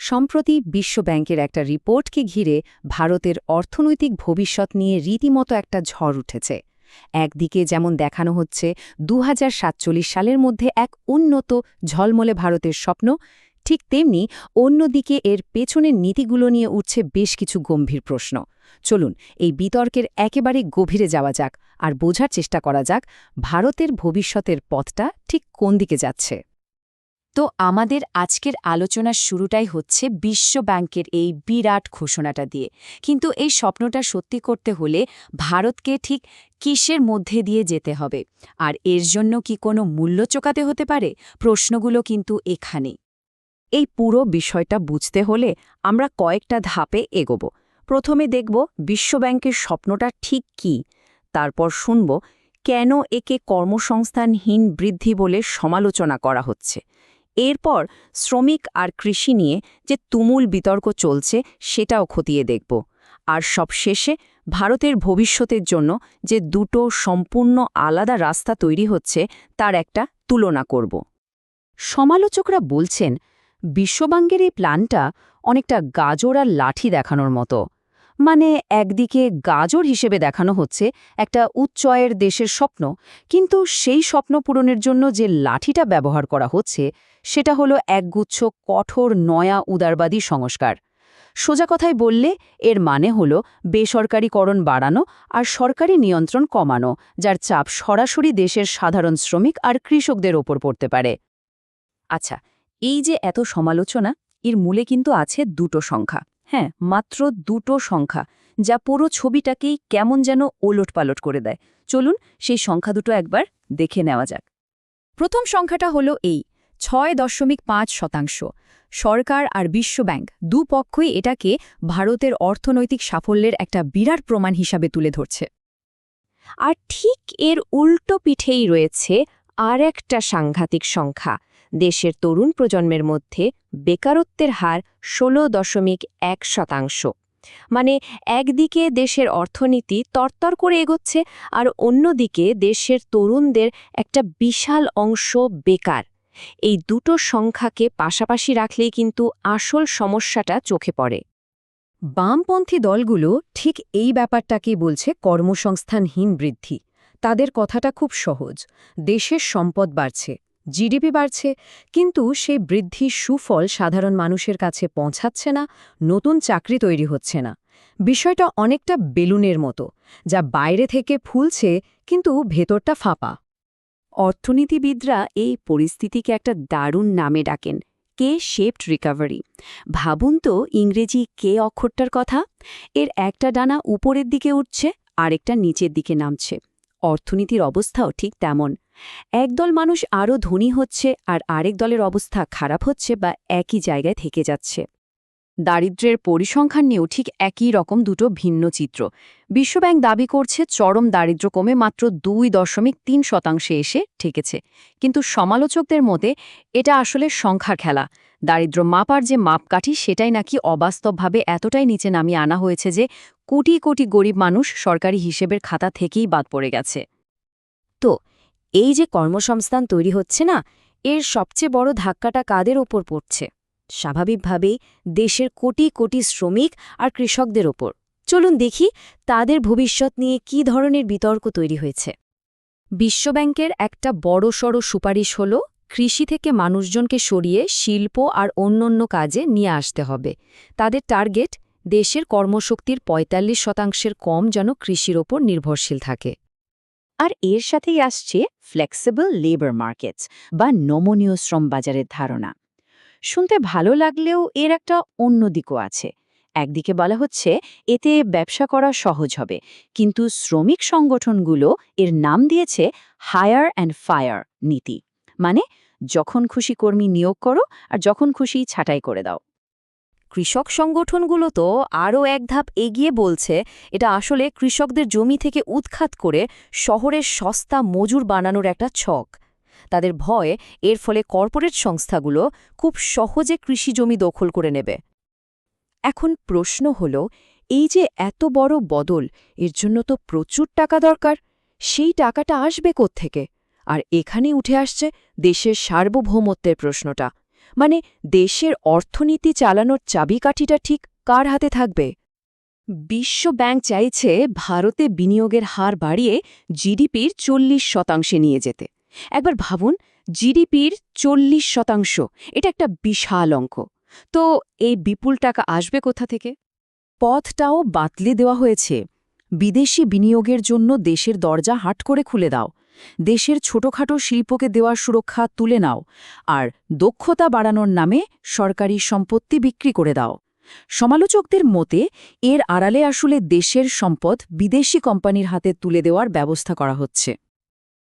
সম্প্রতি বিশ্বব্যাংকের একটা রিপোর্টকে ঘিরে ভারতের অর্থনৈতিক ভবিষ্যৎ নিয়ে রীতিমতো একটা ঝড় উঠেছে। একদিকে যেমন দেখানো হচ্ছে ২০৪৭ সালের মধ্যে এক উন্নত ঝলমলে ভারতের স্বপ্ন, ঠিক তেমনি অন্যদিকে এর পেছনের নীতিগুলো নিয়ে উঠছে বেশ কিছু গম্ভীর প্রশ্ন। চলুন এই বিতর্কের একেবারে গভীরে যাওয়া যাক আর বোঝার চেষ্টা করা যাক ভারতের ভবিষ্যতের পথটা ঠিক কোন দিকে যাচ্ছে। তো আমাদের আজকের আলোচনার শুরুটাই হচ্ছে বিশ্বব্যাংকের এই বিরাট ঘোষণাটা দিয়ে। কিন্তু এই স্বপ্নটা সত্যি করতে হলে ভারতকে ঠিক কিসের মধ্যে দিয়ে যেতে হবে, আর এর জন্য কি কোনো মূল্য চোকাতে হতে পারে? প্রশ্নগুলো কিন্তু এখানে। এই পুরো বিষয়টা বুঝতে হলে আমরা কয়েকটা ধাপে এগোব। প্রথমে দেখব বিশ্বব্যাংকের স্বপ্নটা ঠিক কী, তারপর শুনব কেন একে কর্মসংস্থানহীন বৃদ্ধি বলে সমালোচনা করা হচ্ছে। এরপর শ্রমিক আর কৃষি নিয়ে যে তুমুল বিতর্ক চলছে সেটাও খতিয়ে দেখব। আর সবশেষে ভারতের ভবিষ্যতের জন্য যে দুটো সম্পূর্ণ আলাদা রাস্তা তৈরি হচ্ছে তার একটা তুলনা করব। সমালোচকরা বলছেন বিশ্বব্যাংকের এই প্ল্যানটা অনেকটা গাজর আর লাঠি দেখানোর মতো। মানে একদিকে গাজর হিসেবে দেখানো হচ্ছে একটা উচ্চয়ের দেশের স্বপ্ন, কিন্তু সেই স্বপ্ন পূরণের জন্য যে লাঠিটা ব্যবহার করা হচ্ছে সেটা হলো একগুচ্ছ কঠোর নয়া উদারবাদী সংস্কার। সোজা কথায় বললে এর মানে হলো বেসরকারীকরণ বাড়ানো আর সরকারি নিয়ন্ত্রণ কমানো, যার চাপ সরাসরি দেশের সাধারণ শ্রমিক আর কৃষকদের ওপর পড়তে পারে। আচ্ছা, এই যে এত সমালোচনা, এর মূলে কিন্তু আছে দুটো সংখ্যা। হ্যাঁ, মাত্র দুটো সংখ্যা, যা পুরো ছবিটাকেই কেমন যেন ওলটপালট করে দেয়। চলুন সেই সংখ্যা দুটো একবার দেখে নেওয়া যাক। প্রথম সংখ্যাটা হলো এই ৬.৫%। সরকার আর বিশ্বব্যাংক দুপক্ষই এটাকে ভারতের অর্থনৈতিক সাফল্যের একটা বিরাট প্রমাণ হিসাবে তুলে ধরছে। আর ঠিক এর উল্টো পিঠেই রয়েছে আর একটা সাংঘাতিক সংখ্যা। দেশের তরুণ প্রজন্মের মধ্যে বেকারত্বের হার ১৬.১%। মানে একদিকে দেশের অর্থনীতি তরতর করে এগোচ্ছে, আর অন্যদিকে দেশের তরুণদের একটা বিশাল অংশ বেকার। এই দুটো সংখ্যাকে পাশাপাশি রাখলেই কিন্তু আসল সমস্যাটা চোখে পড়ে। বামপন্থী দলগুলো ঠিক এই ব্যাপারটাকেই বলছে কর্মসংস্থানহীন বৃদ্ধি। তাদের কথাটা খুব সহজ, দেশের সম্পদ বাড়ছে, জিডিপি বাড়ছে, কিন্তু সেই বৃদ্ধির সুফল সাধারণ মানুষের কাছে পৌঁছাচ্ছে না, নতুন চাকরি তৈরি হচ্ছে না। বিষয়টা অনেকটা বেলুনের মতো, যা বাইরে থেকে ফুলছে কিন্তু ভেতরটা ফাঁপা। অর্থনীতিবিদরা এই পরিস্থিতিকে একটা দারুণ নামে ডাকেন, কে শেপড রিকভারি। ভাবুন তো ইংরেজি কে অক্ষরটার কথা। এর একটা ডানা উপরের দিকে উঠছে, আরেকটা নিচের দিকে নামছে। অর্থনীতির অবস্থাও ঠিক তেমন। একদল মানুষ আরও ধনী হচ্ছে আর আরেক দলের অবস্থা খারাপ হচ্ছে বা একই জায়গায় থেকে যাচ্ছে। দারিদ্র্যের পরিসংখ্যান নিয়েও ঠিক একই রকম দুটো ভিন্ন চিত্র। বিশ্বব্যাংক দাবি করছে চরম দারিদ্র্য কমে মাত্র ২.৩% এসে ঠেকেছে, কিন্তু সমালোচকদের মতে এটা আসলে সংখ্যার খেলা। দারিদ্র্য মাপার যে মাপকাঠি সেটাই নাকি অবাস্তবভাবে এতটাই নিচে নামিয়ে আনা হয়েছে যে কোটি কোটি গরিব মানুষ সরকারি হিসেবের খাতা থেকেই বাদ পড়ে গেছে। তো এই যে কর্মসংস্থান তৈরি হচ্ছে না, এর সবচেয়ে বড় ধাক্কাটা কাদের ওপর পড়ছে? স্বাভাবিকভাবেই দেশের কোটি কোটি শ্রমিক আর কৃষকদের ওপর। চলুন দেখি তাদের ভবিষ্যৎ নিয়ে কী ধরনের বিতর্ক তৈরি হয়েছে। বিশ্বব্যাংকের একটা বড়সড় সুপারিশ হল কৃষি থেকে মানুষজনকে সরিয়ে শিল্প আর অন্যান্য কাজে নিয়ে আসতে হবে। তাদের টার্গেট, দেশের কর্মশক্তির ৪৫% কম যেন কৃষির ওপর নির্ভরশীল থাকে। আর এর সাথেই আসছে ফ্লেক্সিবল লেবার মার্কেটস বা নমনীয় শ্রম বাজারের ধারণা। শুনতে ভালো লাগলেও এর একটা অন্য দিকও আছে। একদিকে বলা হচ্ছে এতে ব্যবসা করা সহজ হবে, কিন্তু শ্রমিক সংগঠনগুলো এর নাম দিয়েছে হায়ার অ্যান্ড ফায়ার নীতি। মানে যখন খুশি কর্মী নিয়োগ করো আর যখন খুশি ছাঁটাই করে দাও। কৃষক সংগঠনগুলো তো আরও এক ধাপ এগিয়ে বলছে এটা আসলে কৃষকদের জমি থেকে উৎখাত করে শহরের সস্তা মজুর বানানোর একটা ছক। তাদের ভয় এর ফলে কর্পোরেট সংস্থাগুলো খুব সহজে কৃষি জমি দখল করে নেবে। এখন প্রশ্ন হল, এই যে এত বড় বদল, এর জন্য তো প্রচুর টাকা দরকার। সেই টাকাটা আসবে কোত্থেকে? আর এখানেই উঠে আসছে দেশের সার্বভৌমত্বের প্রশ্নটা। মানে দেশের অর্থনীতি চালানোর চাবিকাঠিটা ঠিক কার হাতে থাকবে? বিশ্ব ব্যাংক চাইছে ভারতে বিনিয়োগের হার বাড়িয়ে জিডিপির 40% নিয়ে যেতে। একবার ভাবুন, জিডিপির 40%, এটা একটা বিশাল অঙ্ক। তো এই বিপুল টাকা আসবে কোথা থেকে? পথটাও বাতলে দেওয়া হয়েছে। বিদেশি বিনিয়োগের জন্য দেশের দরজা হাট করে খুলে দাও, দেশের ছোটখাটো শিল্পকে দেওয়ার সুরক্ষা তুলে নাও, আর দক্ষতা বাড়ানোর নামে সরকারি সম্পত্তি বিক্রি করে দাও। সমালোচকদের মতে এর আড়ালে আসলে দেশের সম্পদ বিদেশি কোম্পানির হাতে তুলে দেওয়ার ব্যবস্থা করা হচ্ছে।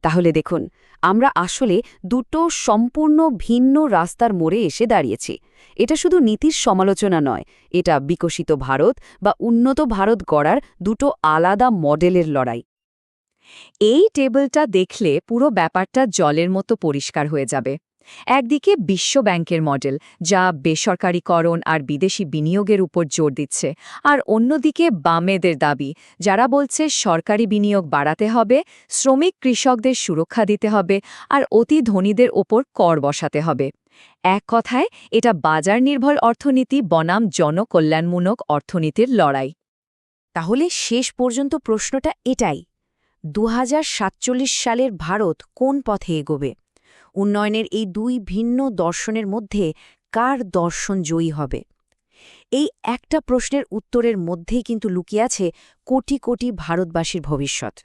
তাহলে দেখুন, আমরা আসলে দুটো সম্পূর্ণ ভিন্ন রাস্তার মোড়ে এসে দাঁড়িয়েছি। এটা শুধু নীতির সমালোচনা নয়, এটা বিকশিত ভারত বা উন্নত ভারত গড়ার দুটো আলাদা মডেলের লড়াই। এই টেবিলটা দেখলে পুরো ব্যাপারটা জলের মতো পরিষ্কার হয়ে যাবে। একদিকে বিশ্ব ব্যাংকের মডেল, যা বেসরকারীকরণ আর বিদেশি বিনিয়োগের উপর জোর দিচ্ছে, আর অন্যদিকে বামেদের দাবি, যারা বলছে সরকারি বিনিয়োগ বাড়াতে হবে, শ্রমিক কৃষকদের সুরক্ষা দিতে হবে, আর অতি ধনীদের ওপর কর বসাতে হবে। এক কথায়, এটা বাজার নির্ভর অর্থনীতি বনাম জনকল্যাণমূলক অর্থনীতির লড়াই। তাহলে শেষ পর্যন্ত প্রশ্নটা এটাই, 2047 সালের ভারত কোন পথে এগোবে? উন্নয়নের এই দুই ভিন্ন দর্শনের মধ্যে কার দর্শন জয়ী হবে? এই একটা প্রশ্নের উত্তরের মধ্যেই কিন্তু লুকিয়ে আছে কোটি কোটি ভারতবাসীর ভবিষ্যৎ।